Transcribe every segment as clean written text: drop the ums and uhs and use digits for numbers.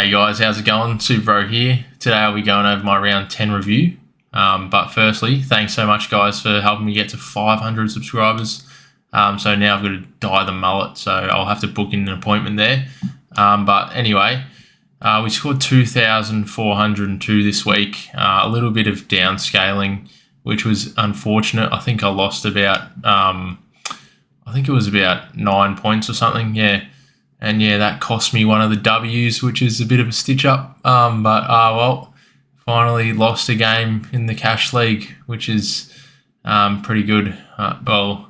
Hey guys, how's it going? SuperCoach here. Today I'll be going over my round 10 review. But firstly, thanks so much guys for helping me get to 500 subscribers. So now I've got to dye the mullet, so I'll have to book in an appointment there. But anyway, we scored 2,402 this week. A little bit of downscaling, which was unfortunate. I think I lost about, I think it was about 9 points or something, yeah. And yeah, that cost me one of the W's, which is a bit of a stitch up. Well, finally lost a game in the cash league, which is pretty good. Well,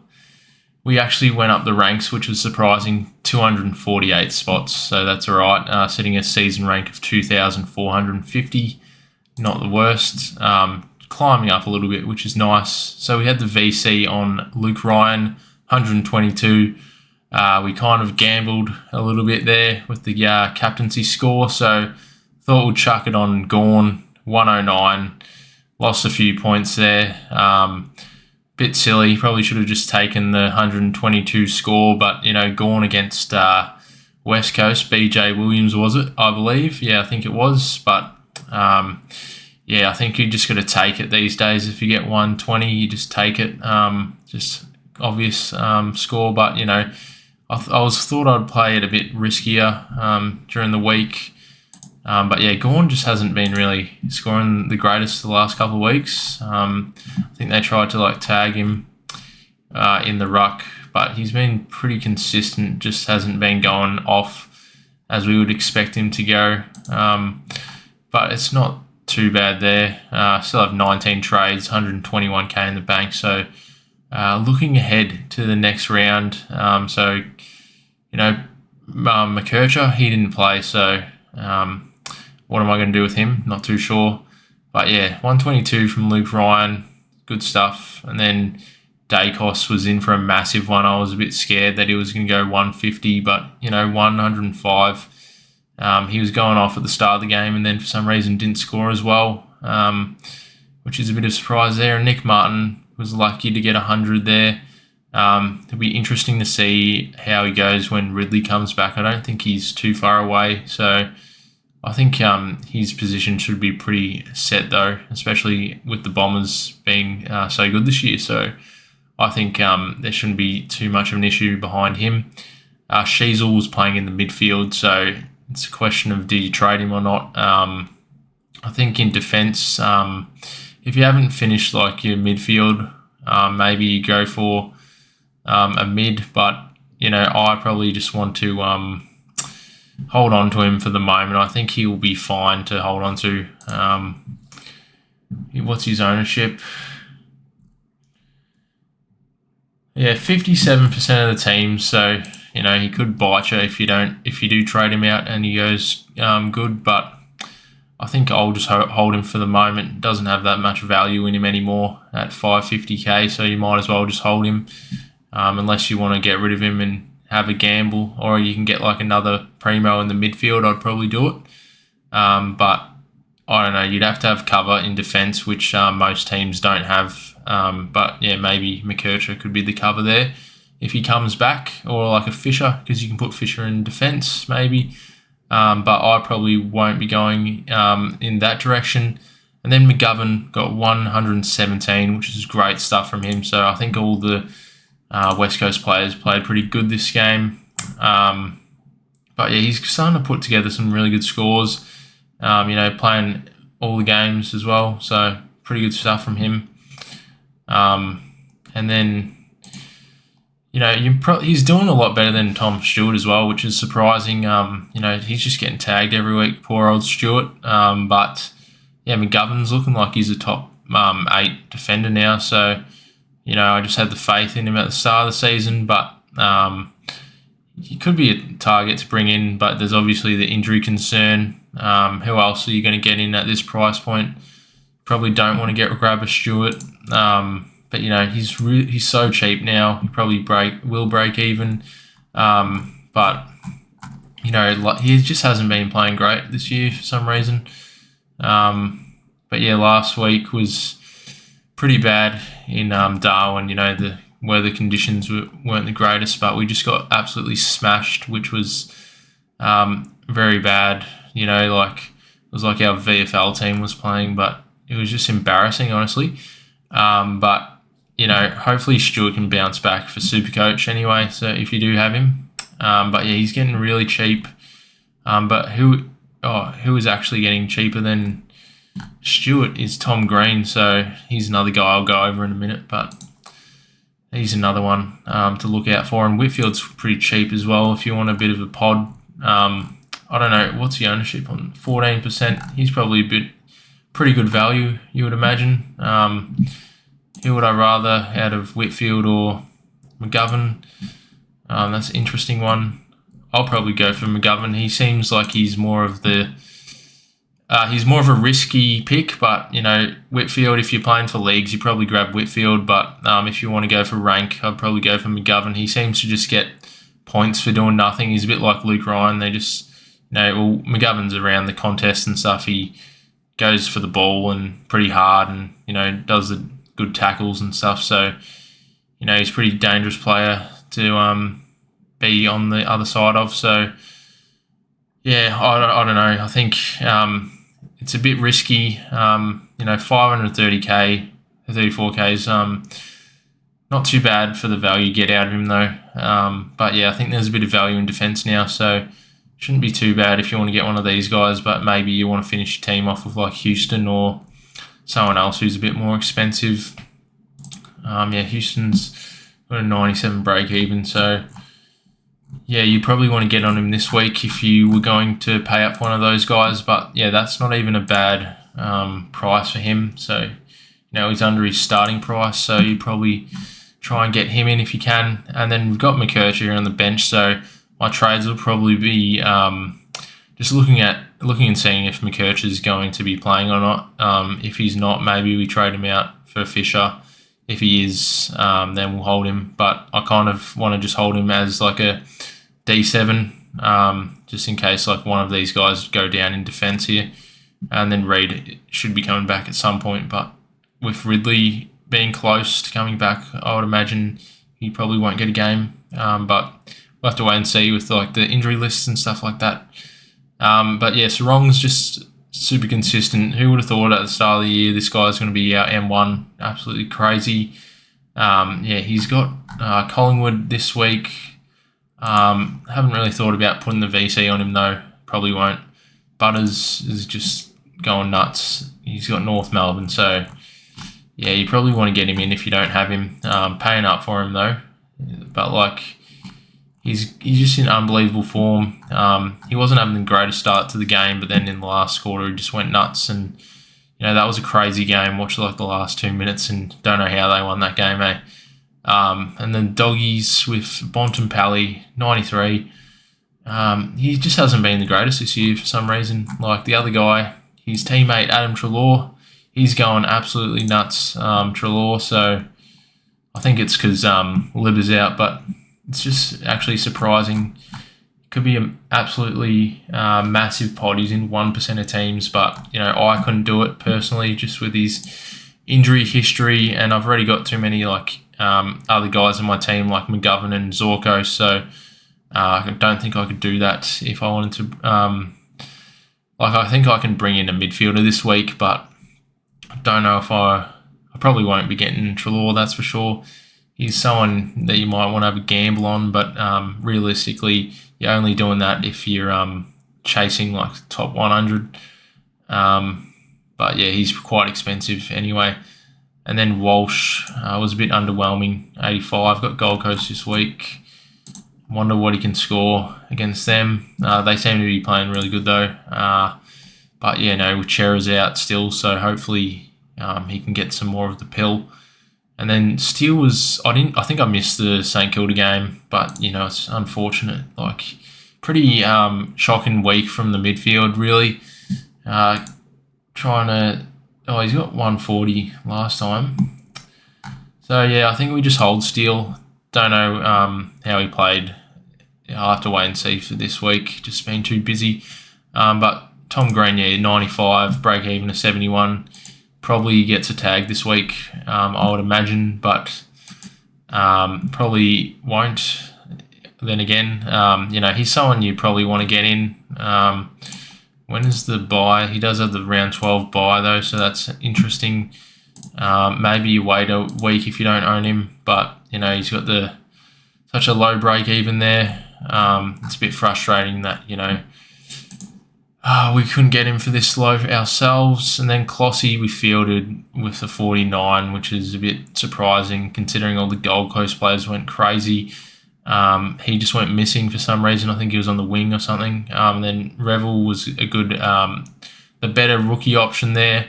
we actually went up the ranks, which was surprising, 248 spots. So that's all right. Setting a season rank of 2,450, not the worst. Climbing up a little bit, which is nice. So we had the VC on Luke Ryan, 122. We kind of gambled a little bit there with the captaincy score, so thought we'd chuck it on Gawn, 109. Lost a few points there. Bit silly. Probably should have just taken the 122 score, but, you know, Gawn against West Coast, BJ Williams, was it? I believe. Yeah, I think it was. But, yeah, I think you just got to take it these days. If you get 120, you just take it. Just obvious score, but, you know, I thought I'd play it a bit riskier during the week. But yeah, Gawn just hasn't been really scoring the greatest the last couple of weeks. I think they tried to tag him in the ruck, but he's been pretty consistent, just hasn't been going off as we would expect him to go. But it's not too bad there. Still have 19 trades, 121k in the bank, so looking ahead to the next round, so, you know, McKercher, he didn't play, so what am I going to do with him? Not too sure. But yeah, 122 from Luke Ryan, good stuff. And then Dacos was in for a massive one. I was a bit scared that he was going to go 150, but, you know, 105. He was going off at the start of the game and then for some reason didn't score as well, which is a bit of a surprise there. And Nick Martin was lucky to get 100 there. It'll be interesting to see how he goes when Ridley comes back. I don't think he's too far away, so I think his position should be pretty set though, especially with the Bombers being so good this year. So I think there shouldn't be too much of an issue behind him. Sheasel was playing in the midfield, so it's a question of do you trade him or not. I think in defence, if you haven't finished like your midfield, maybe you go for a mid, but, you know, I probably just want to hold on to him for the moment. I think he will be fine to hold on to. What's his ownership? Yeah, 57% of the team, so, you know, he could bite you if you do trade him out and he goes good, but I think I'll just hold him for the moment. Doesn't have that much value in him anymore at 550k, so you might as well just hold him unless you want to get rid of him and have a gamble, or you can get like another primo in the midfield. I'd probably do it. But I don't know, you'd have to have cover in defence, which most teams don't have. But yeah, maybe McKercher could be the cover there if he comes back, or like a Fisher, because you can put Fisher in defence maybe. But I probably won't be going in that direction. And then McGovern got 117, which is great stuff from him. So I think all the West Coast players played pretty good this game. But yeah, he's starting to put together some really good scores, you know, playing all the games as well. So pretty good stuff from him. And then, you know, he's doing a lot better than Tom Stewart as well, which is surprising. You know, he's just getting tagged every week, poor old Stewart. But yeah, McGovern's looking like he's a top 8 defender now. So, you know, I just had the faith in him at the start of the season, but he could be a target to bring in, but there's obviously the injury concern. Who else are you going to get in at this price point? Probably don't want to grab a Stewart. But, you know, he's so cheap now. He probably will break even. But, you know, he just hasn't been playing great this year for some reason. But, yeah, last week was pretty bad in Darwin. You know, the weather conditions weren't the greatest, but we just got absolutely smashed, which was very bad. Like it was like our VFL team was playing, but it was just embarrassing, honestly. But hopefully Stewart can bounce back for SuperCoach anyway. So if you do have him, but yeah, he's getting really cheap. But who is actually getting cheaper than Stewart is Tom Green. So he's another guy I'll go over in a minute, but he's another one to look out for. And Whitfield's pretty cheap as well if you want a bit of a pod. I don't know, what's the ownership on 14%? He's probably pretty good value, you would imagine. Who would I rather out of Whitfield or McGovern? That's an interesting one. I'll probably go for McGovern. He seems like he's more of a risky pick, but Whitfield, if you're playing for leagues, you probably grab Whitfield. But if you want to go for rank, I'd probably go for McGovern. He seems to just get points for doing nothing. He's a bit like Luke Ryan. They just, McGovern's around the contest and stuff. He goes for the ball and pretty hard, and does the good tackles and stuff. So, he's a pretty dangerous player to be on the other side of. So, yeah, I don't know. I think it's a bit risky. 530k, 34k is not too bad for the value you get out of him though. But yeah, I think there's a bit of value in defence now, so shouldn't be too bad if you want to get one of these guys. But maybe you want to finish your team off with like Houston or someone else who's a bit more expensive. Houston's got a 97 break even, so yeah, you probably want to get on him this week if you were going to pay up for one of those guys. But yeah, that's not even a bad price for him. So he's under his starting price, so you probably try and get him in if you can. And then we've got McKercher here on the bench, so my trades will probably be just looking and seeing if McKercher is going to be playing or not. If he's not, maybe we trade him out for Fisher. If he is, then we'll hold him. But I kind of want to just hold him as like a D7, just in case like one of these guys go down in defence here. And then Reid should be coming back at some point. But with Ridley being close to coming back, I would imagine he probably won't get a game. But we'll have to wait and see with like the injury lists and stuff like that. But yeah, Sarong's just super consistent. Who would have thought at the start of the year this guy's going to be our M1? Absolutely crazy. He's got Collingwood this week. Haven't really thought about putting the VC on him though. Probably won't. Butters is just going nuts. He's got North Melbourne, so yeah, you probably want to get him in if you don't have him. Paying up for him though, but like he's just in unbelievable form. He wasn't having the greatest start to the game, but then in the last quarter he just went nuts, and that was a crazy game. Watched like the last 2 minutes and don't know how they won that game, eh? And then Doggies with Bontempelli, 93. He just hasn't been the greatest this year for some reason. Like the other guy, his teammate Adam Treloar, he's going absolutely nuts, Treloar. So I think it's because Lib is out, but it's just actually surprising. Could be an absolutely massive pod. He's in 1% of teams, but I couldn't do it personally just with his injury history, and I've already got too many like other guys in my team like McGovern and Zorko, so I don't think I could do that if I wanted to. I think I can bring in a midfielder this week, but I don't know if I probably won't be getting Treloar, that's for sure. He's someone that you might want to have a gamble on, but realistically, you're only doing that if you're chasing like top 100. But yeah, he's quite expensive anyway. And then Walsh was a bit underwhelming, 85. Got Gold Coast this week. Wonder what he can score against them. They seem to be playing really good though. But yeah, no, Chera's out still, so hopefully he can get some more of the pill. And then Steele was, I think I missed the St Kilda game, but it's unfortunate. Like pretty shocking week from the midfield, really. He's got 140 last time. So yeah, I think we just hold Steele. Don't know how he played. I'll have to wait and see for this week. Just been too busy. But Tom Green, yeah, 95, break even to 71. Probably gets a tag this week, I would imagine, but probably won't. then again, he's someone you probably want to get in. When is the bye? He does have the round 12 bye though, so that's interesting. Maybe you wait a week if you don't own him, but he's got such a low break even there. It's a bit frustrating that we couldn't get him for this low ourselves. And then Clossy we fielded with the 49, which is a bit surprising considering all the Gold Coast players went crazy. He just went missing for some reason. I think he was on the wing or something. Then Revel was a good, the better rookie option there.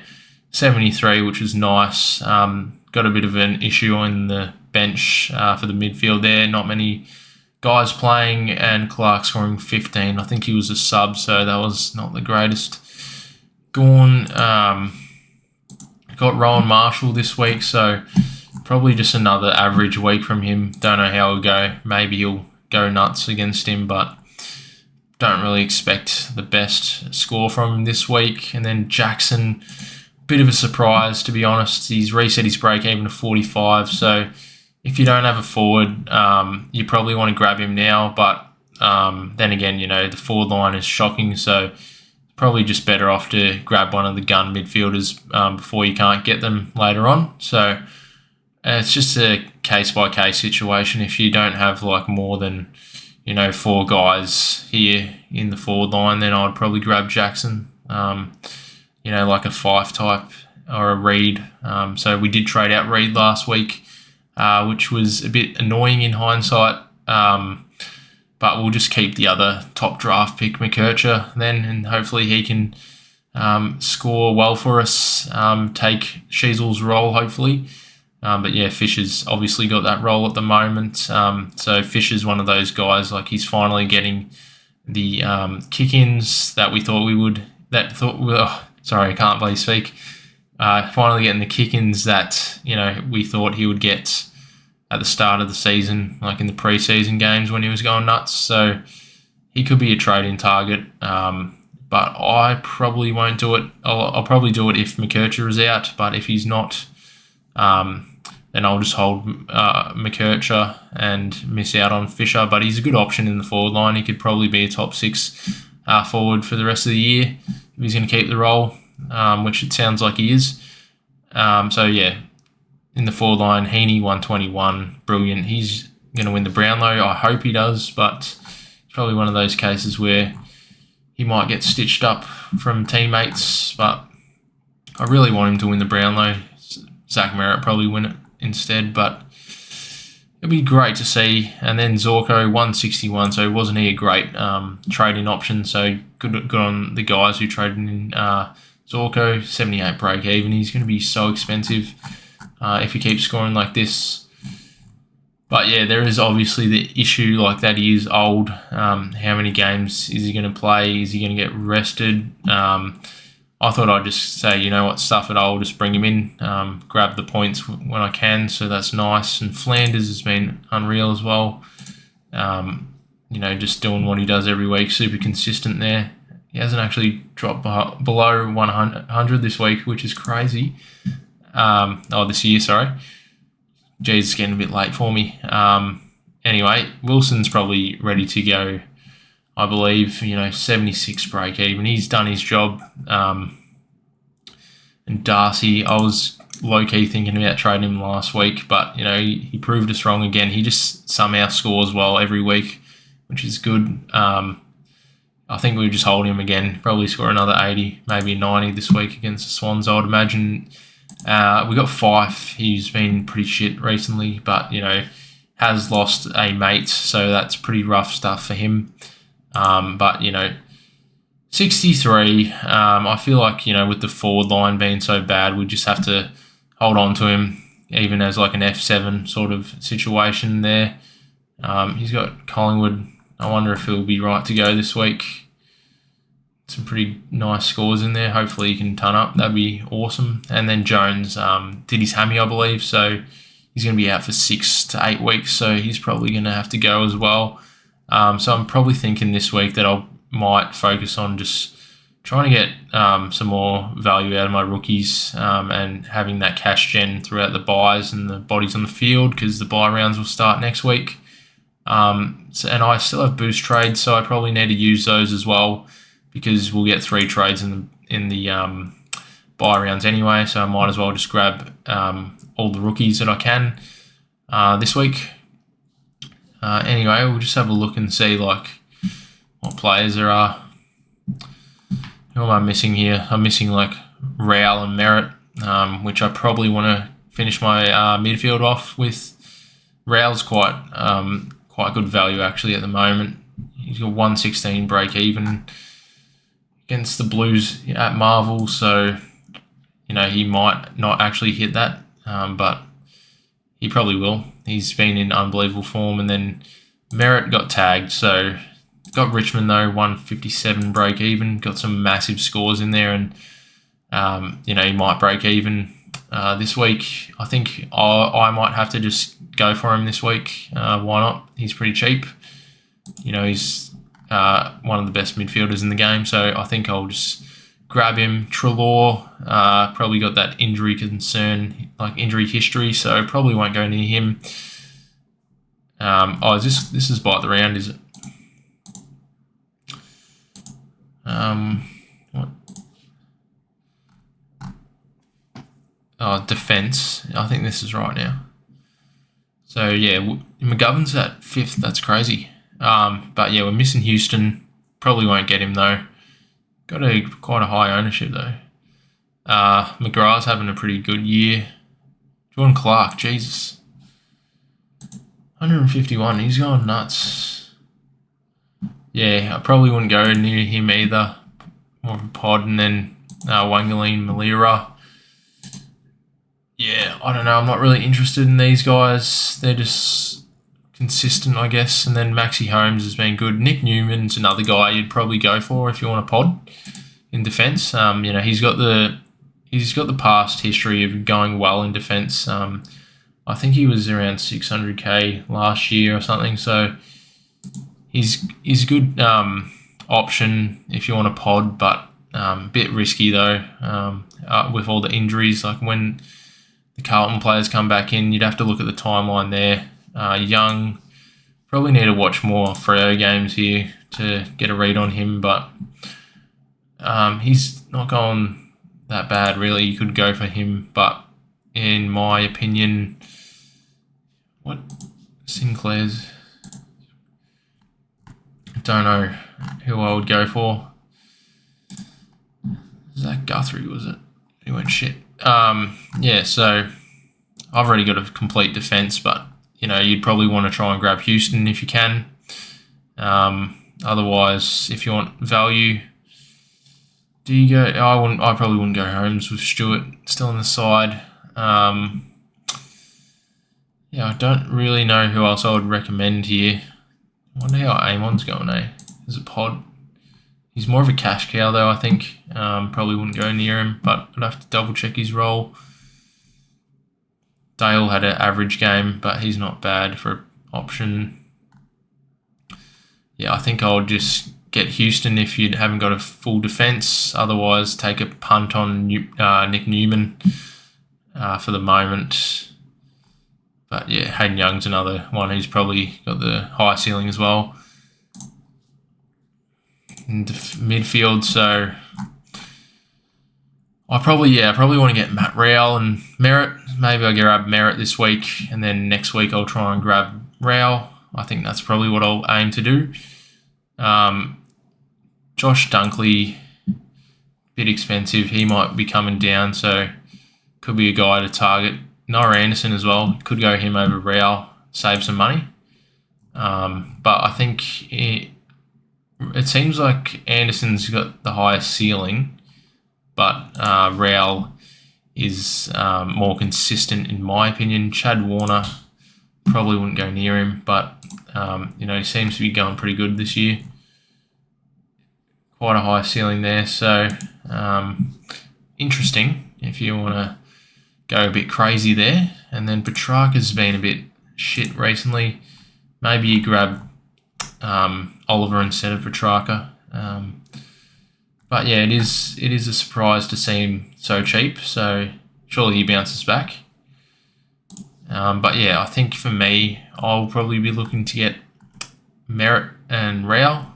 73, which was nice. Got a bit of an issue on the bench for the midfield there. Not many guys playing, and Clark scoring 15. I think he was a sub, so that was not the greatest. Gorn got Rowan Marshall this week, so probably just another average week from him. Don't know how he'll go. Maybe he'll go nuts against him, but don't really expect the best score from him this week. And then Jackson, bit of a surprise, to be honest. He's reset his break even to 45, so if you don't have a forward, you probably want to grab him now. But then again, the forward line is shocking, so probably just better off to grab one of the gun midfielders before you can't get them later on. So it's just a case-by-case situation. If you don't have more than 4 guys here in the forward line, then I'd probably grab Jackson, like a Fife type or a Reed. So we did trade out Reed last week, which was a bit annoying in hindsight. But we'll just keep the other top draft pick, McKercher, then, and hopefully he can score well for us, take Sheasel's role, hopefully. But yeah, Fisher's obviously got that role at the moment. So Fisher's one of those guys, he's finally getting the kick-ins that we thought we would, sorry, I can't really speak. Finally getting the kick-ins that, we thought he would get at the start of the season, in the pre-season games when he was going nuts. So he could be a trading target, but I probably won't do it. I'll probably do it if McKercher is out, but if he's not, then I'll just hold McKercher and miss out on Fisher. But he's a good option in the forward line. He could probably be a top 6 forward for the rest of the year if he's going to keep the role, which it sounds like he is. So yeah, in the forward line, Heaney 121, brilliant. He's going to win the Brownlow. I hope he does, but it's probably one of those cases where he might get stitched up from teammates. But I really want him to win the Brownlow. Zach Merritt probably win it instead, but it'll be great to see. And then Zorko 161, so wasn't he a great trading option? So good on the guys who traded in Zorko. 78 break even. He's going to be so expensive if he keeps scoring like this. But yeah, there is obviously the issue that he is old. How many games is he going to play? Is he going to get rested? I thought I'd just say, stuff it, I'll just bring him in, grab the points when I can, so that's nice. And Flanders has been unreal as well. Just doing what he does every week, super consistent there. He hasn't actually dropped below 100 this week, which is crazy. This year, sorry. Geez, it's getting a bit late for me. Anyway, Wilson's probably ready to go, I believe. 76 break even. He's done his job. And Darcy, I was low-key thinking about trading him last week, but, he proved us wrong again. He just somehow scores well every week, which is good. I think we'll just hold him again, probably score another 80, maybe 90 this week against the Swans, I would imagine. We got Fife. He's been pretty shit recently, but, has lost a mate, so that's pretty rough stuff for him. But, 63, I feel like, with the forward line being so bad, we just have to hold on to him, even as an F7 sort of situation there. He's got Collingwood. I wonder if he'll be right to go this week. Some pretty nice scores in there. Hopefully he can ton up. That'd be awesome. And then Jones did his hammy, I believe, so he's going to be out for 6 to 8 weeks, so he's probably going to have to go as well. So I'm probably thinking this week that I might focus on just trying to get some more value out of my rookies and having that cash gen throughout the buys and the bodies on the field, because the buy rounds will start next week. And I still have boost trades, so I probably need to use those as well because we'll get 3 trades in the buy rounds anyway. So I might as well just grab all the rookies that I can this week. Anyway, we'll just have a look and see like what players there are. Who am I missing here? I'm missing like Raul and Merritt, which I probably want to finish my midfield off with. Raul's quite good value actually at the moment. He's got 116 break even against the Blues at Marvel, so he might not actually hit that, but he probably will. He's been in unbelievable form, and then Merritt got tagged, so got Richmond though, 157 break even, got some massive scores in there, and he might break even this week. I think I might have to just go for him this week. Why not? He's pretty cheap. He's one of the best midfielders in the game, so I think I'll just grab him. Treloar probably got that injury concern, like injury history, so probably won't go near him. This is bite the round, is it? What? Oh, defense. I think this is right now. So yeah, McGovern's at 5th. That's crazy. But yeah, we're missing Houston. Probably won't get him though. Got quite a high ownership though. McGrath's having a pretty good year. Jordan Clark, Jesus, 151. He's going nuts. Yeah, I probably wouldn't go near him either. More of a pod, and then Wangaleen, Malira. Yeah, I don't know. I'm not really interested in these guys. They're just consistent, I guess. And then Maxi Holmes has been good. Nick Newman's another guy you'd probably go for if you want a pod in defence. He's got the past history of going well in defence. I think he was around 600k last year or something. So he's a good option if you want a pod, but a bit risky though with all the injuries. Like when the Carlton players come back in, you'd have to look at the timeline there. Young, probably need to watch more Freo games here to get a read on him, but he's not going that bad really. You could go for him, but in my opinion, what Sinclair's, I don't know who I would go for. Zach Guthrie, was it? He went shit. Yeah, so I've already got a complete defence, but you'd probably want to try and grab Houston if you can. Otherwise, if you want value, do you go? I probably wouldn't go Holmes with Stewart still on the side. Yeah, I don't really know who else I would recommend here. I wonder how Amon's going, eh? Is it pod? He's more of a cash cow though, I think. Probably wouldn't go near him, but I'd have to double check his role. Dale had an average game, but he's not bad for option. Yeah, I think I'll just get Houston if you haven't got a full defence. Otherwise, take a punt on Nick Newman for the moment. But yeah, Hayden Young's another one who's probably got the high ceiling as well. In midfield, so I probably want to get Matt Rowell and Merritt. Maybe I'll grab Merritt this week, and then next week I'll try and grab Rowell. I think that's probably what I'll aim to do. Josh Dunkley, bit expensive. He might be coming down, so could be a guy to target. Noah Anderson as well. Could go him over Rowell, save some money. But I think it seems like Anderson's got the highest ceiling, but Rowell is more consistent in my opinion. Chad Warner, probably wouldn't go near him, but he seems to be going pretty good this year. Quite a high ceiling there, so interesting if you want to go a bit crazy there. And then Petrarca's been a bit shit recently. Maybe you grab Oliver instead of Petrarca. But yeah, it is a surprise to see him so cheap, so surely he bounces back. But yeah, I think for me, I'll probably be looking to get Merritt and Rao.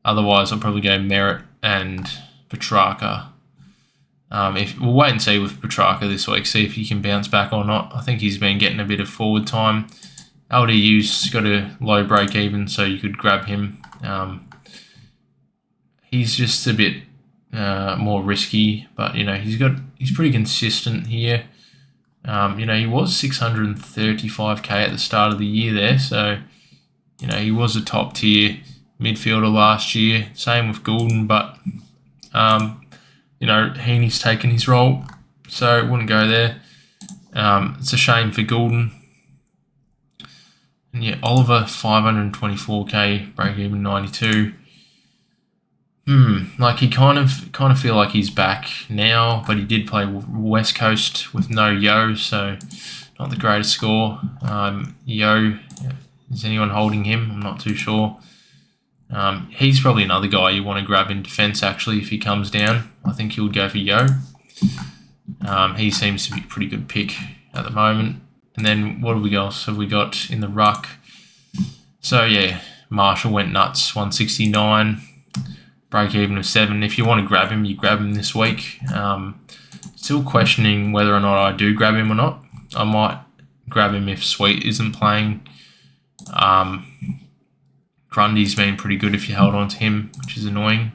Otherwise, I'll probably go Merritt and Petrarca. If we'll wait and see with Petrarca this week, see if he can bounce back or not. I think he's been getting a bit of forward time. LDU's got a low break even, so you could grab him. He's just a bit more risky, but he's pretty consistent here. He was 635k at the start of the year there, so he was a top tier midfielder last year. Same with Goulden, but Heaney's taken his role, so it wouldn't go there. It's a shame for Goulden. And yeah, Oliver 524k, break even 92. Like he kind of feel like he's back now, but he did play West Coast with no Yo, so not the greatest score. Yo, is anyone holding him? I'm not too sure. He's probably another guy you want to grab in defence actually if he comes down. I think he would go for Yo. He seems to be a pretty good pick at the moment. And then what else have we got in the ruck? So yeah, Marshall went nuts, 169. Break even of 7. If you want to grab him, you grab him this week. Still questioning whether or not I do grab him or not. I might grab him if Sweet isn't playing. Grundy's been pretty good if you held on to him, which is annoying.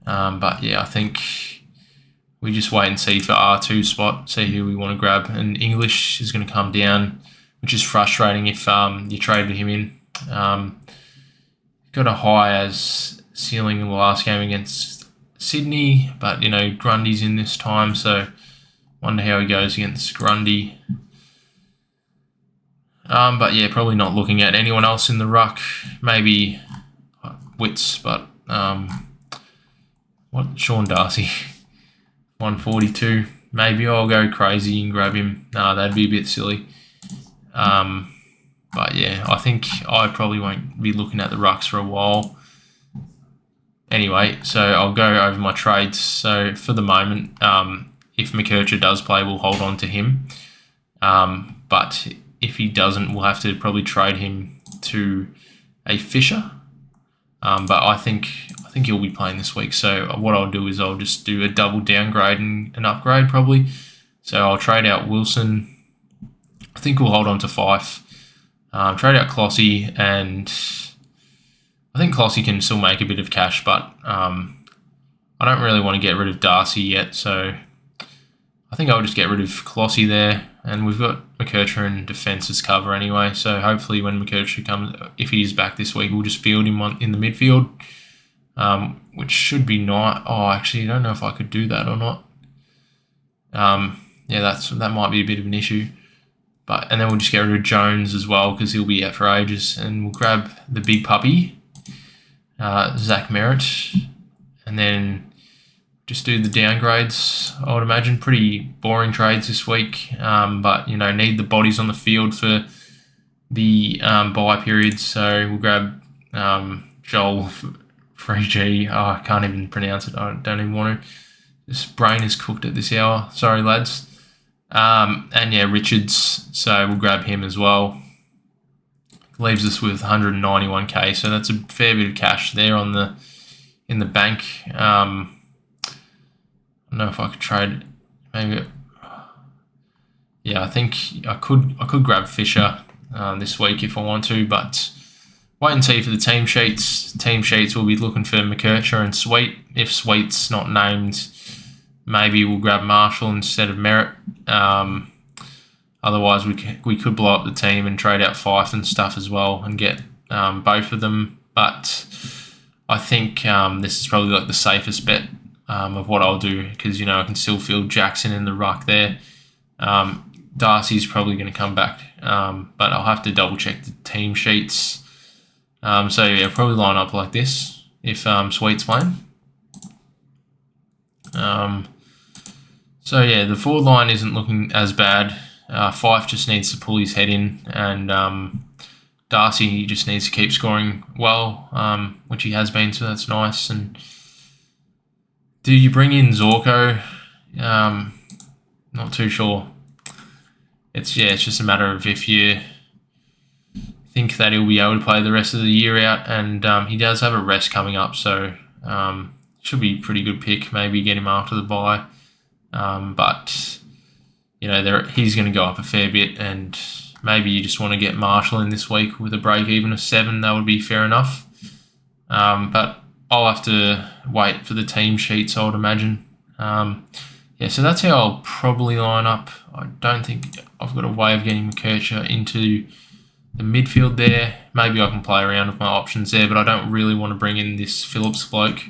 But yeah, I think we just wait and see for R2 spot, see who we want to grab. And English is going to come down, which is frustrating if you trade him in. Got a high as ceiling in the last game against Sydney, but Grundy's in this time, so wonder how he goes against Grundy. But yeah, probably not looking at anyone else in the ruck. Maybe Wits, but Sean Darcy, 142. Maybe I'll go crazy and grab him. No, that'd be a bit silly. But yeah, I think I probably won't be looking at the rucks for a while. Anyway, so I'll go over my trades. So for the moment, if McKercher does play, we'll hold on to him. But if he doesn't, we'll have to probably trade him to a Fisher. But I think he'll be playing this week. So what I'll do is I'll just do a double downgrade and an upgrade probably. So I'll trade out Wilson. I think we'll hold on to Fife. Trade out Clossy, and I think Clossy can still make a bit of cash, but I don't really want to get rid of Darcy yet, so I think I'll just get rid of Clossy there, and we've got McKercher in defence's cover anyway, so hopefully when McKercher comes, if he is back this week, we'll just field him in the midfield, which should be nice. Oh, actually, I don't know if I could do that or not. Yeah, that might be a bit of an issue. And then we'll just get rid of Jones as well because he'll be out for ages. And we'll grab the big puppy, Zach Merritt, and then just do the downgrades. I would imagine pretty boring trades this week, but need the bodies on the field for the bye period. So we'll grab Joel 3G. Oh, I can't even pronounce it. I don't even want to. This brain is cooked at this hour. Sorry, lads. And yeah, Richards, so we'll grab him as well. Leaves us with 191k, so that's a fair bit of cash there in the bank. I don't know if I could trade, maybe. Yeah, I think I could grab Fisher this week if I want to, but wait and see for the team sheets. Team sheets will be looking for McKercher and Sweet. If Sweet's not named, maybe we'll grab Marshall instead of Merritt. Otherwise, we could blow up the team and trade out Fife and stuff as well and get both of them. But I think this is probably like the safest bet of what I'll do because, I can still feel Jackson in the ruck there. Darcy's probably going to come back, but I'll have to double check the team sheets. So yeah, probably line up like this if Sweet's playing. So yeah, the forward line isn't looking as bad. Fife just needs to pull his head in, and Darcy just needs to keep scoring well, which he has been, so that's nice. And do you bring in Zorko? Not too sure. It's just a matter of if you think that he'll be able to play the rest of the year out, and he does have a rest coming up, so should be a pretty good pick. Maybe get him after the bye, but he's going to go up a fair bit, and maybe you just want to get Marshall in this week with a break even of 7. That would be fair enough. But I'll have to wait for the team sheets, I would imagine. So that's how I'll probably line up. I don't think I've got a way of getting McKercher into the midfield there. Maybe I can play around with my options there, but I don't really want to bring in this Phillips bloke.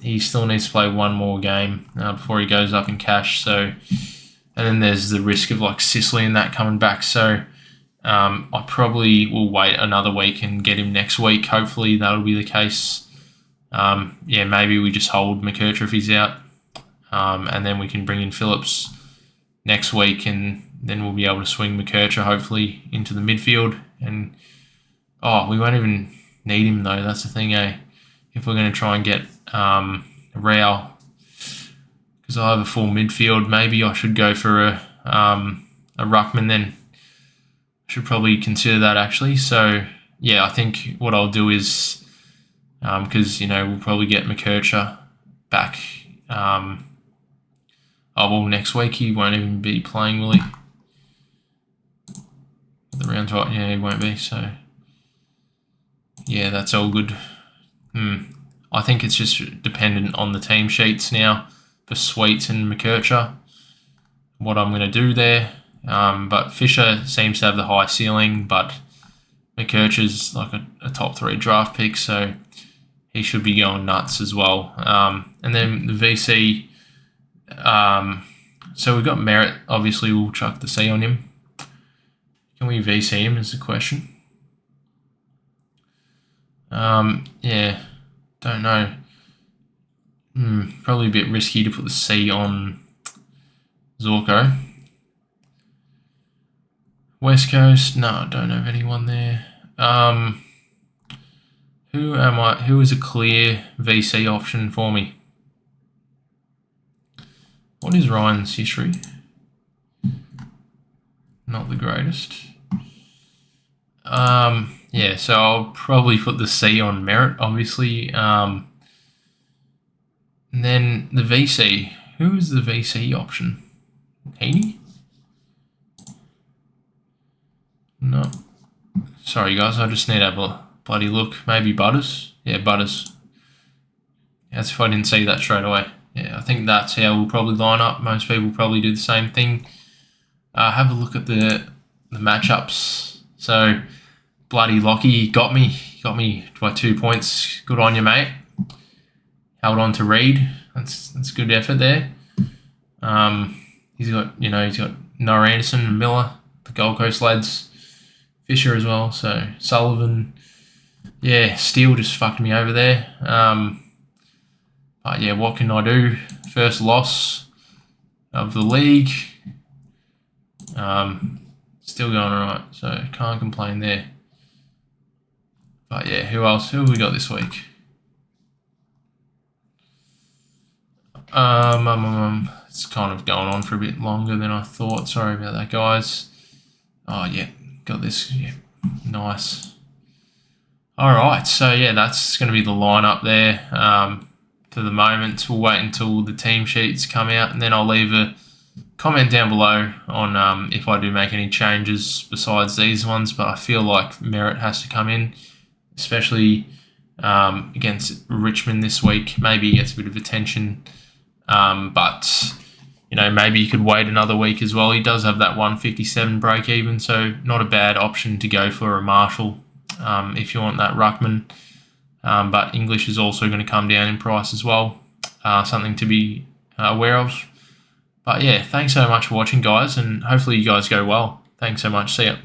He still needs to play one more game before he goes up in cash. And then there's the risk of like Sicily and that coming back. So I probably will wait another week and get him next week. Hopefully that'll be the case. Maybe we just hold McKercher if he's out. And then we can bring in Phillips next week, and then we'll be able to swing McKercher hopefully into the midfield. And we won't even need him though. That's the thing, if we're going to try and get Rao, because I have a full midfield, maybe I should go for a ruckman then. I should probably consider that actually. So I think what I'll do is, because we'll probably get McKercher back. Next week he won't even be playing, will he? The round right, he won't be. So that's all good. I think it's just dependent on the team sheets now for Sweets and McKercher, what I'm going to do there. But Fisher seems to have the high ceiling, but McKercher's like a top 3 draft pick, so he should be going nuts as well. And then the VC, so we've got Merritt. Obviously, we'll chuck the C on him. Can we VC him is the question. Don't know. Probably a bit risky to put the C on Zorko. West Coast, no, I don't have anyone there. Who is a clear VC option for me? What is Ryan's history? Not the greatest. So I'll probably put the C on Merritt, obviously. And then the VC. Who is the VC option? Heaney? No. Sorry, guys. I just need to have a bloody look. Maybe Butters? Yeah, Butters. As if I didn't see that straight away. I think that's how we'll probably line up. Most people probably do the same thing. Have a look at the matchups. So, bloody Lockie got me by 2 points. Good on you, mate. Held on to Reed. That's good effort there. He's got Noah Anderson and Miller, the Gold Coast lads, Fisher as well. So Sullivan, Steele just fucked me over there. But what can I do? First loss of the league. Still going alright, so can't complain there. But who else? Who have we got this week? It's kind of going on for a bit longer than I thought. Sorry about that, guys. Got this. Nice. Alright, so that's going to be the lineup there. For the moment, we'll wait until the team sheets come out, and then I'll leave a comment down below on if I do make any changes besides these ones. But I feel like Merritt has to come in, especially against Richmond this week. Maybe he gets a bit of attention, but maybe you could wait another week as well. He does have that 157 break even, so not a bad option to go for a Marshall if you want that ruckman. But English is also going to come down in price as well. Something to be aware of. But thanks so much for watching, guys, and hopefully you guys go well. Thanks so much. See ya.